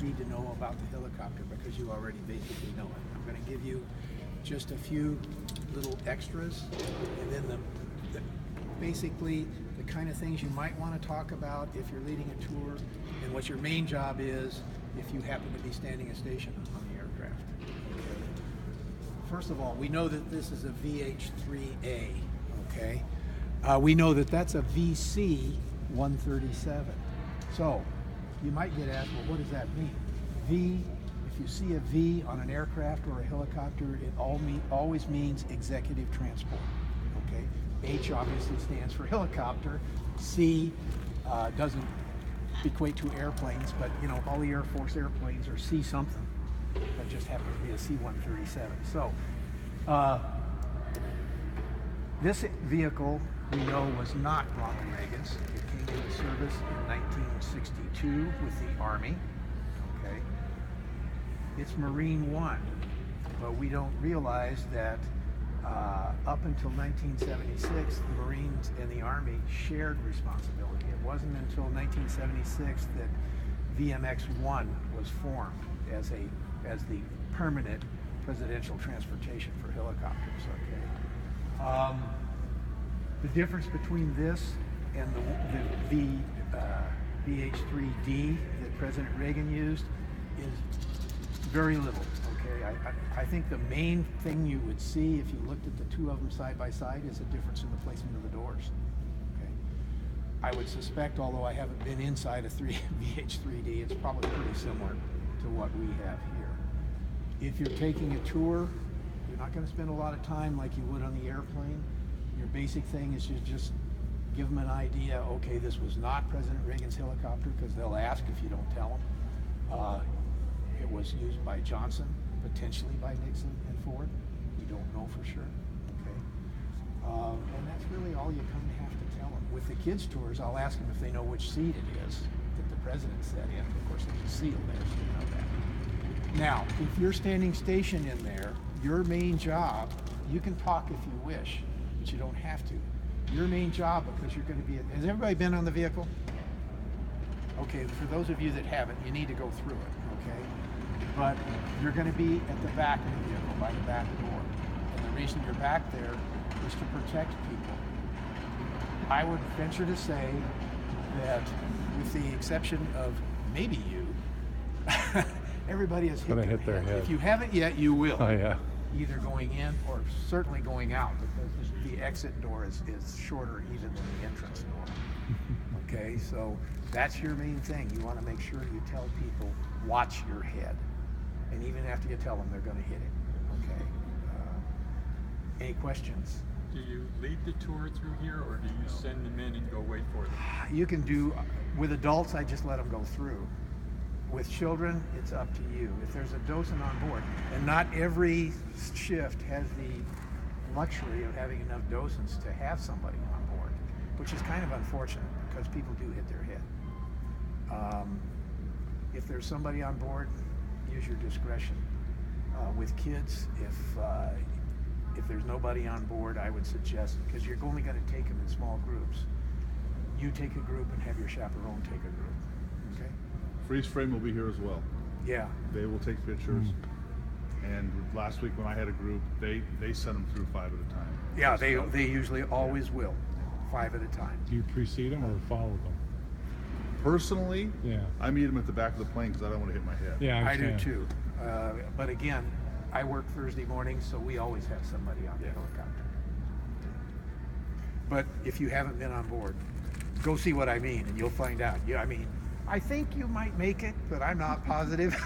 need to know about the helicopter because you already basically know it. I'm going to give you just a few little extras, and then basically the kind of things you might want to talk about if you're leading a tour, and what your main job is if you happen to be standing a station on the aircraft. First of all, we know that this is a VH-3A, okay? We know that that's a VC-137. So you might get asked, well, what does that mean? V, if you see a V on an aircraft or a helicopter, it always means executive transport, okay? H obviously stands for helicopter. C doesn't equate to airplanes, but you know, all the Air Force airplanes are C something. That just happens to be a C-137. So this vehicle we know was not Ronald Reagan's. It came into service in 1962 with the Army. Okay, it's Marine One, but we don't realize that up until 1976, the Marines and the Army shared responsibility. It wasn't until 1976 that VMX-1 was formed as the permanent presidential transportation for helicopters. Okay. The difference between this and the VH-3D that President Reagan used is very little. Okay, I think the main thing you would see if you looked at the two of them side by side is a difference in the placement of the doors. Okay, I would suspect, although I haven't been inside a VH-3D, it's probably pretty similar to what we have here. If you're taking a tour, you're not going to spend a lot of time like you would on the airplane. Your basic thing is you just give them an idea, okay, this was not President Reagan's helicopter, because they'll ask if you don't tell them. It was used by Johnson, potentially by Nixon and Ford. We don't know for sure, okay? And that's really all you kind of have to tell them. With the kids' tours, I'll ask them if they know which seat it is that the president sat in. Of course, there's a seal there, so you know that. Now, if you're standing station in there, your main job, you can talk if you wish, but you don't have to. Your main job, because you're going to be, has everybody been on the vehicle? Okay, for those of you that haven't, you need to go through it, okay? But you're going to be at the back of the vehicle, by the back door. And the reason you're back there is to protect people. I would venture to say that, with the exception of maybe you, everybody has hit their head. If you haven't yet, you will. Oh, yeah. Either going in or certainly going out, because the exit door is shorter even than the entrance door. Okay, so that's your main thing. You want to make sure you tell people, watch your head. And even after you tell them, they're going to hit it. Okay. Any questions? Do you lead the tour through here, or do you send them in and go wait for them? You can do, with adults, I just let them go through. With children, it's up to you. If there's a docent on board, and not every shift has the luxury of having enough docents to have somebody on board, which is kind of unfortunate because people do hit their head. If there's somebody on board, use your discretion. With kids, if there's nobody on board, I would suggest, because you're only going to take them in small groups, you take a group and have your chaperone take a group. Okay? Freeze frame will be here as well. Yeah. They will take pictures. And last week when I had a group, they sent them through 5 at a time. Yeah, they usually always will, 5 at a time. Do you precede them or follow them? Personally, Yeah. I meet them at the back of the plane because I don't want to hit my head. Yeah, I do too. But again, I work Thursday mornings, so we always have somebody on the helicopter. But if you haven't been on board, go see what I mean, and you'll find out. Yeah, I mean, I think you might make it, but I'm not positive.